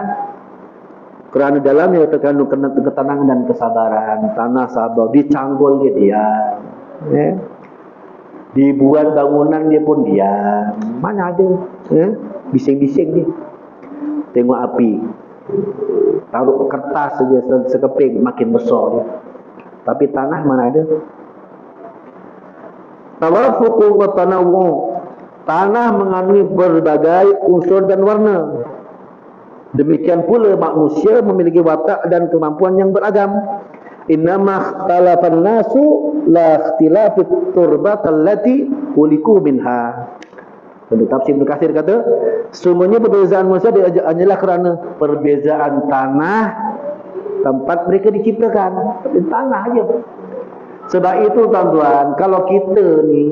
kerana dalamnya terkandung ketenangan dan kesabaran. Tanah sabar, dicanggol dia. Dibuat bangunan dia pun diam. Mana ada bising-bising ni. Tengok api, taruh kertas saja sekeping makin besar dia. Tapi tanah mana ada. Tawafuqu wa tanawwu. Tanah mengandungi berbagai unsur dan warna. Demikian pula manusia memiliki watak dan kemampuan yang beragam. Innama ikhtalafan nasu la ikhtilafit turbat allati khuliqu minha. Tafsir Ibnu Katsir kata, semuanya perbezaan manusia hanyalah kerana perbezaan tanah tempat mereka diciptakan. Tanah aja. Sebab itu tuan-tuan, kalau kita ni,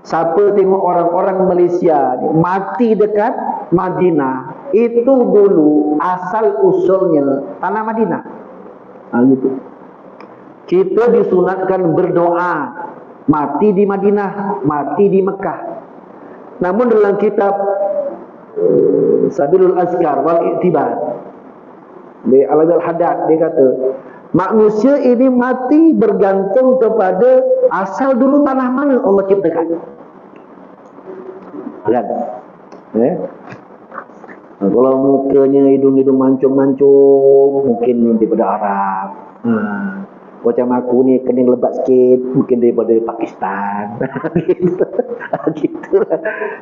siapa tengok orang-orang Malaysia ni, mati dekat Madinah, itu dulu asal usulnya tanah Madinah. Gitu. Kita disunatkan berdoa mati di Madinah, mati di Mekah. Namun dalam kitab Sabilul Azkar wal I'tibar di Al-Haddad dia kata, manusia ini mati bergantung kepada asal dulu tanah mana Allah ciptakan. Kan? Kalau mukanya hidung-hidung mancung-mancung, mungkin daripada Arab. Macam aku ni kening lebat sikit, mungkin daripada Pakistan. Gitu.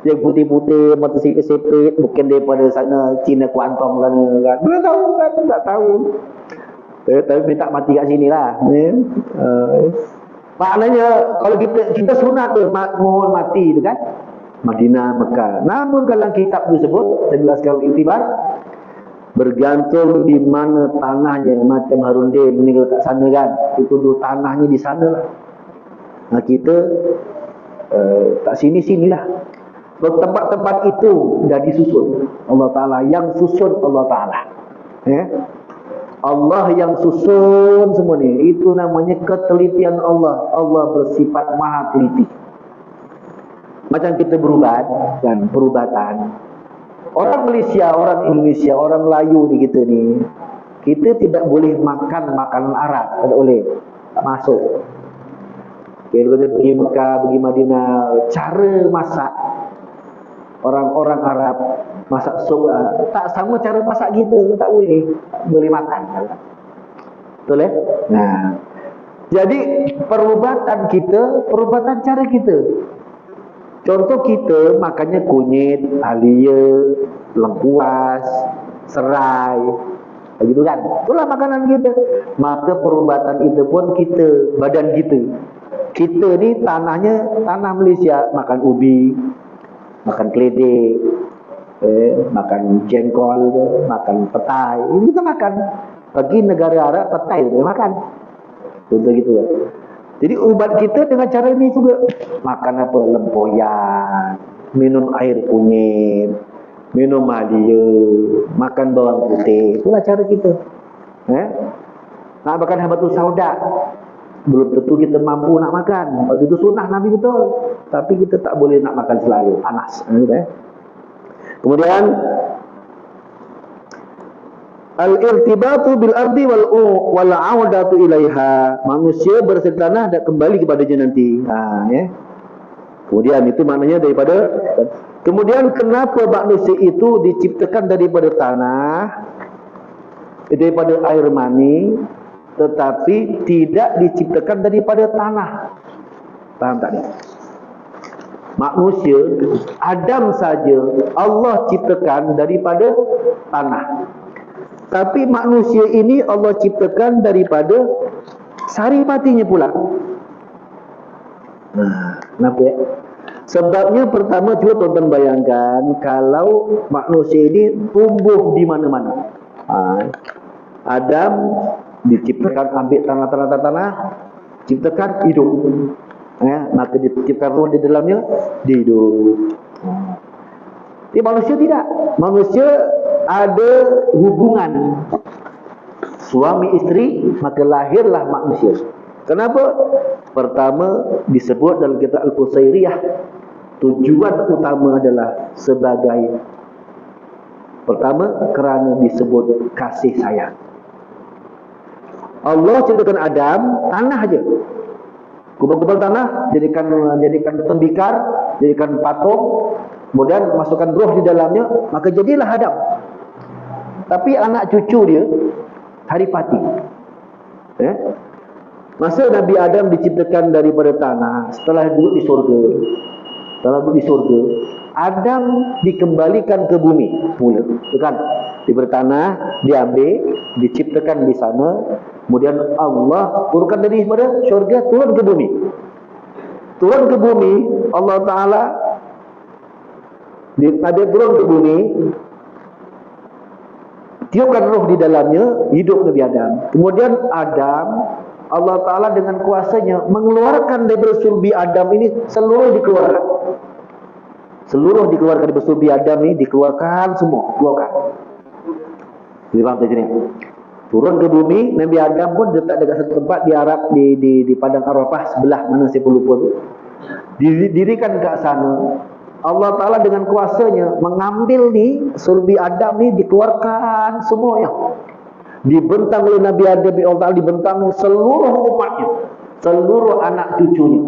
Yang putih-putih, mata sipit-sipit, mungkin daripada sana Cina Kuantan kan. Belum tahu kan, tak tahu. Tapi minta mati kat sini lah. Maknanya kalau kita sunat tu mohon mati tu kan, Madinah, Mekah. Namun dalam kitab tersebut saya jelaskan iktibar, bergantung di mana tanahnya. Macam Harundin meninggal kat sana kan, itu dulu tanahnya di sana lah. Nah kita tak sini-sinilah. Tempat-tempat itu dah disusun Allah Ta'ala, yang susun Allah Ta'ala. Allah yang susun semua ni. Itu namanya ketelitian Allah. Allah bersifat maha teliti. Macam kita berubat kan, perubatan. Orang Malaysia, orang Indonesia, orang Melayu ni kita ni, kita tidak boleh makan makanan Arab. Tak boleh, tak masuk. Kalau kita pergi Mekah, pergi Madinah, cara masak orang-orang Arab masak sup tak sama cara masak kita, tak boleh makan. Betul ya? Nah, jadi perubatan kita, perubatan cara kita. Contoh kita makannya kunyit, halia, lengkuas, serai, begitu kan? Itulah makanan kita. Maka perubatan itu pun kita, badan kita. Kita ni tanahnya tanah Malaysia, makan ubi, makan keledek, makan jengkol, makan petai. Ini kita makan. Bagi negara Arab petai dia makan. Contoh gitu ya. Jadi ubat kita dengan cara ini juga. Makan apa? Lempoyan, minum air kunyit, minum halia, makan bawang putih. Itulah cara kita. Nak makan habatus sauda, belum tentu kita mampu nak makan. Waktu itu sunnah Nabi betul. Tapi kita tak boleh nak makan selalu, panas. Kemudian al-irtibatu bil ardi wal audatu ilaiha. Manusia bersama tanah dan kembali kepadanya nanti. Kemudian itu maknanya daripada. Kemudian kenapa manusia itu diciptakan daripada tanah, daripada air mani, tetapi tidak diciptakan daripada tanah? Faham tak ni? Manusia, Adam saja Allah ciptakan daripada tanah. Tapi manusia ini Allah ciptakan daripada sari matinya pula. Kenapa ya? Sebabnya pertama, cuba tuan-tuan bayangkan, kalau manusia ini tumbuh di mana-mana. Adam diciptakan ambil tanah, ciptakan hidup. Maka diciptakan roh di dalamnya, dia hidup. Tapi manusia tidak. Manusia ada hubungan suami isteri, maka lahirlah manusia. Kenapa? Pertama disebut dalam kitab Al-Qusairiyah, tujuan utama adalah sebagai, pertama kerana disebut kasih sayang. Allah ciptakan Adam, tanah aja, kubur-kubur tanah, jadikan tembikar, jadikan patung, kemudian masukkan roh di dalamnya, maka jadilah Adam. Tapi anak cucu dia haripati. Masa Nabi Adam diciptakan daripada tanah, setelah duduk di surga, Adam dikembalikan ke bumi mula, kan? Daripada tanah diambil, diciptakan di sana, kemudian Allah turunkan daripada syurga turun ke bumi. Turun ke bumi, Allah Ta'ala dia turun ke bumi, tiupkan roh di dalamnya, hidup Nabi Adam. Kemudian Adam Allah Ta'ala dengan kuasanya mengeluarkan dari sulbi Adam ini seluruh dikeluarkan. Seluruh dikeluarkan dari sulbi Adam ini dikeluarkan semua, keluarkan. Dipaham tak jenis? Turun ke bumi, Nabi Adam pun letak dekat satu tempat di Arab di padang Arafah sebelah mana saya pun lupa tu. Dirikan ke sana. Allah Ta'ala dengan kuasanya mengambil ni sulbi Adam ni dikeluarkan semuanya. Dibentang oleh Nabi Adam, Allah Ta'ala dibentang seluruh umatnya, seluruh anak cucunya.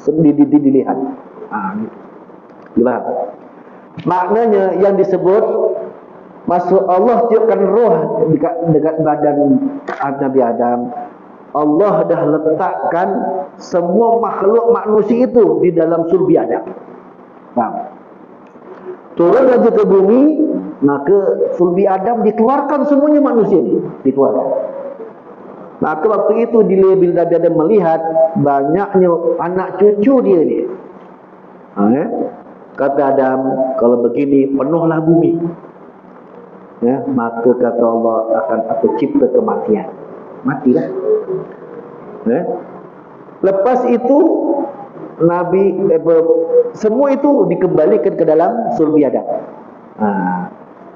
Dilihat. Gitu. Maknanya yang disebut masuk Allah tiupkan roh dekat badan Nabi Adam. Allah dah letakkan semua makhluk manusia itu di dalam sulbi Adam. Faham? Turun aja ke bumi, maka sulbi Adam dikeluarkan semuanya manusia ini, dikeluarkan. Maka waktu itu bila Nabi Adam melihat banyaknya anak cucu dia ni. Kata Adam, kalau begini penuhlah bumi. Maka kata Allah, akan aku cipta kematian. Matilah. Lepas itu Nabi semua itu dikembalikan ke dalam sulbi Adam.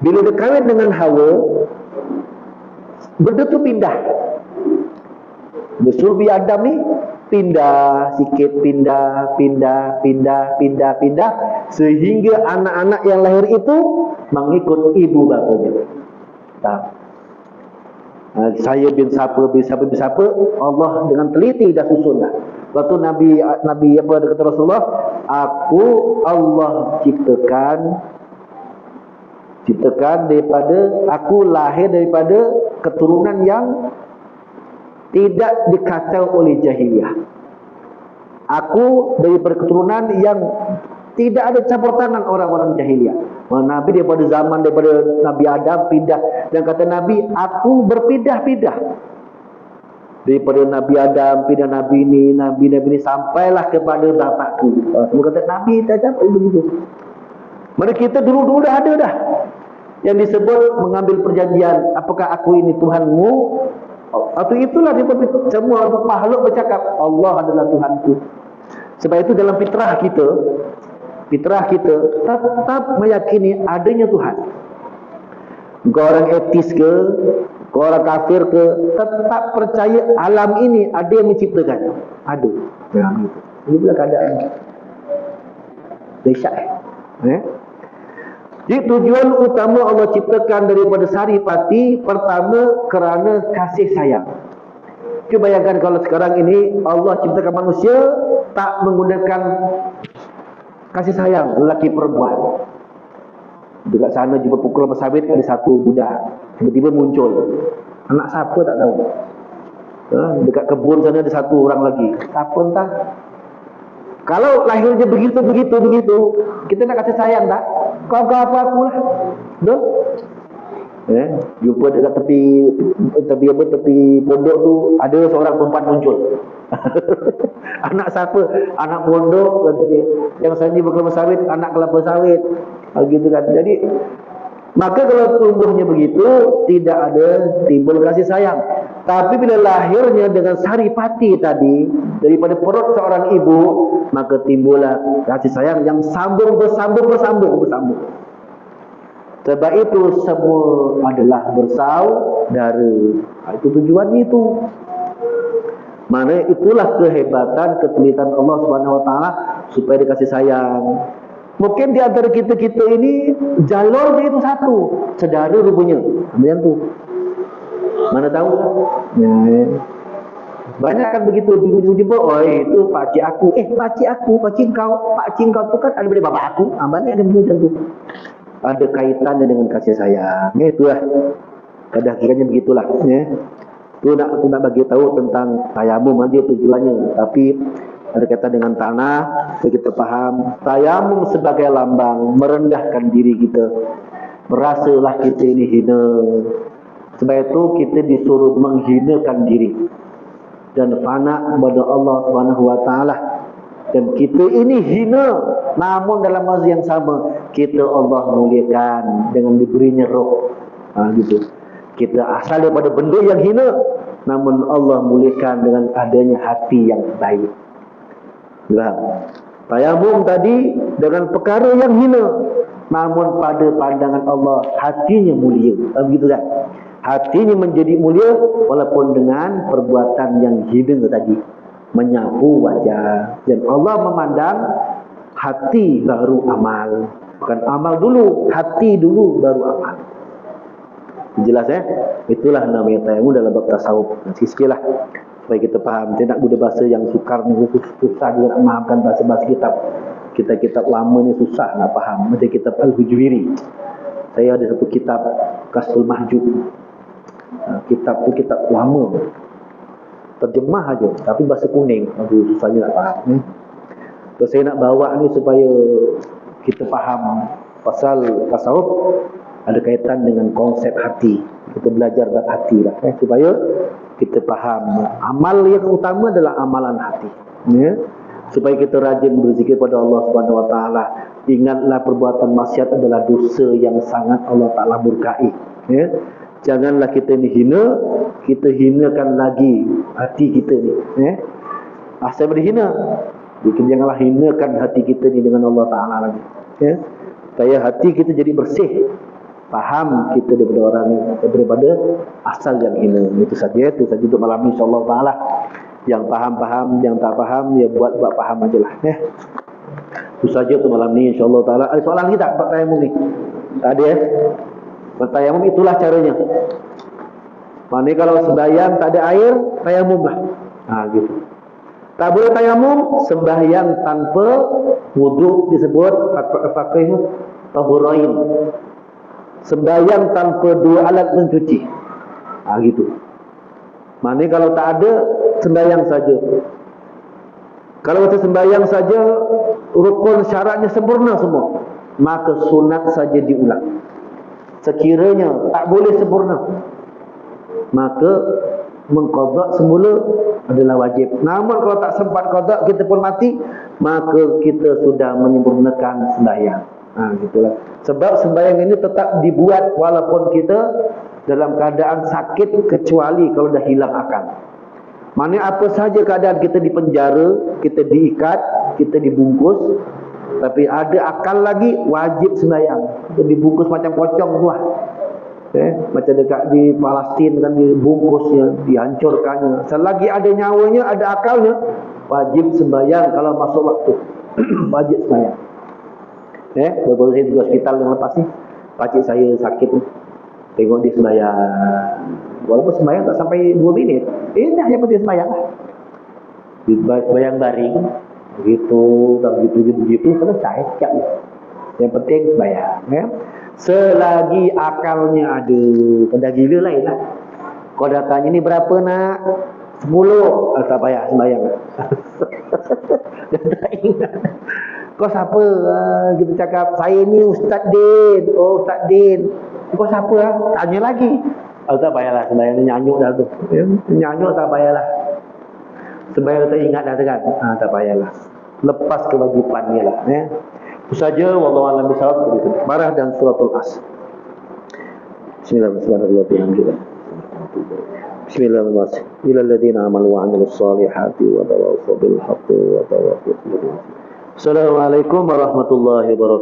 Bila dia kahwin dengan Hawa, benda tu pindah. Sulbi Adam ni pindah sikit, pindah sehingga anak-anak yang lahir itu mengikut ibu bapanya. Saya bin siapa, Allah dengan teliti dah susun dah. Waktu Nabi apa kata Rasulullah, Allah ciptakan daripada, aku lahir daripada keturunan yang tidak dikacau oleh jahiliyah. Aku daripada keturunan yang tidak ada campur tangan orang-orang jahiliyah. Nabi daripada Nabi Adam pindah, dan kata Nabi, aku berpindah-pindah daripada Nabi Adam pindah Nabi ini sampailah kepada bapakku. Semua kata Nabi tak sampai begitu. Mereka kita dulu dah ada dah yang disebut mengambil perjanjian, apakah aku ini Tuhanmu? Atau itulah semua makhluk bercakap Allah adalah Tuhanku. Sebab itu dalam fitrah kita tetap meyakini adanya Tuhan. Kau orang etis ke, kau orang kafir ke, tetap percaya alam ini ada yang menciptakan. Ada. Ini pula keadaan dahsyat. Jadi tujuan utama Allah ciptakan daripada saripati, pertama kerana kasih sayang. Cuba bayangkan kalau sekarang ini Allah ciptakan manusia tak menggunakan kasih sayang lelaki perempuan. Dekat sana jumpa pukul bersawit, ada satu budak tiba-tiba muncul. Anak siapa tak tahu. Dekat kebun sana ada satu orang lagi. Siapa entah. Kalau lahirnya begitu, kita nak kasih sayang tak? Kau aku lah. Betul? Jumpa dekat tepi pondok tu ada seorang perempuan muncul. Anak siapa? Anak pondok yang sini berkelapa sawit, anak kelapa sawit. Gitu kan. Jadi maka kalau tumbuhnya begitu, tidak ada timbul kasih sayang. Tapi bila lahirnya dengan saripati tadi daripada perut seorang ibu, maka timbullah kasih sayang yang bersambung. Sebab itu semua adalah bersaudara. Itu tujuannya itu. Mana itulah kehebatan, ketelitian Allah SWT supaya dikasih sayang. Mungkin di antara kita ini jalurnya itu satu, saudara rupanya. Macam tu. Mana tahu? Banyak kan begitu, jumpa, oh itu pakcik aku. Pakcik kau tu kan ada dari bapak aku. Banyak ada macam tu. Ada kaitannya dengan kasih sayang. Itulah. Pada akhirnya begitulah. Itu nak bagi tahu tentang tayamum aja tujuannya. Tapi ada kaitan dengan tanah, supaya kita faham. Tayamum sebagai lambang merendahkan diri kita. Merasalah kita ini hina. Sebab itu kita disuruh menghinakan diri dan fana kepada Allah SWT. Dan kita ini hina, namun dalam masa yang sama kita Allah muliakan dengan diberinya roh. Gitu. Kita asal daripada benda yang hina, namun Allah muliakan dengan adanya hati yang baik. Tayamum tadi dengan perkara yang hina, namun pada pandangan Allah hatinya mulia. Begitu kan? Hatinya menjadi mulia walaupun dengan perbuatan yang hina tadi, menyapu wajah. Dan Allah memandang hati baru amal. Bukan amal dulu, hati dulu baru amal. Jelas ya? Itulah namanya tayamum dalam bab tasawuf. Sikit-sikit lah supaya kita faham. Saya nak guna bahasa yang sukar ni, susah juga nak mahamkan bahasa-bahasa kitab. Kitab lama ni susah nak faham. Macam kitab Al-Hujwiri. Saya ada satu kitab Kasful Mahjub. Kitab tu kitab lama. Terjemah aja, tapi bahasa kuning. Aduh, susahnya nak faham. So, saya nak bawa ni supaya kita faham pasal tasawuf ada kaitan dengan konsep hati. Kita belajar bab hati lah, supaya kita faham amal yang utama adalah amalan hati, ya? Supaya kita rajin berzikir pada Allah Subhanahu Wa Taala. Ingatlah perbuatan maksiat adalah dosa yang sangat Allah Taala murkai, ya? Janganlah kita ni hina, kita hinakan lagi hati kita ni, ya? Asal berhina, janganlah hinakan hati kita ni dengan Allah Taala lagi, ya? Supaya hati kita jadi bersih, faham kita daripada orang yang daripada asal yang hina. Itu saja untuk malam ni, insya-Allah taala. Yang faham, yang tak faham ya buat faham ajalah, ya. Itu saja untuk malam ni, insya-Allah taala. Ada soalan lagi tak bab tayamum ni? Tak ada, ya. Tayamum itulah caranya. Maknanya kalau sembahyang tak ada air, tayamum lah. Gitu. Tak boleh tayamum sembahyang tanpa wuduk, disebut faqih tahurain. Sembahyang tanpa dua alat mencuci. Gitu. Maknanya kalau tak ada, sembahyang saja. Kalau kita sembahyang saja, rukun syaratnya sempurna semua, maka sunat saja diulang. Sekiranya tak boleh sempurna, maka mengqadha semula adalah wajib. Namun kalau tak sempat qadha, kita pun mati, maka kita sudah menyempurnakan sembahyang. Gitulah. Sebab sembahyang ini tetap dibuat walaupun kita dalam keadaan sakit, kecuali kalau dah hilang akal. Maknanya apa sahaja keadaan kita di penjara, kita diikat, kita dibungkus, tapi ada akal lagi, wajib sembahyang. Kita dibungkus macam pocong buah. Macam dekat di Palestin kan, dibungkusnya, dihancurkannya. Selagi ada nyawanya, ada akalnya, wajib sembahyang kalau masuk waktu. Wajib sembahyang. Baru-baru saya di hospital yang lepas ni, pakcik saya sakit ni, tengok dia sembahyang. Walaupun sembahyang tak sampai 2 minit, dah yang penting sembahyang lah. Sembahyang baring, begitu, tak begitu, selesai, siap ni. Yang penting sembahyang, ya. Selagi akalnya ada, pada gila lain lah. Kau datanya ni berapa nak? 10, tak payah sembahyang. Dia tak ingat. Kau siapa? Kita cakap, saya ni Ustaz Din. Oh, Ustaz Din. Kau siapa? Tanya lagi. Tak payahlah, sembahyang ni nyanyuk dah tu. Nyanyuk tak payahlah. Sembahyang tak ingat dah kan? Tak payahlah. Lepas kewajipannya lah, ya. Itu saja, wallahu a'lam bishawab. Marah dan suratul As. Bismillahirrahmanirrahim. Bismillahirrahmanirrahim. Ila alladziina amalu wa 'amilus shalihati wa tawassaw bil haqqi wa tawassaw bis sabr. Assalamualaikum warahmatullahi wabarakatuh.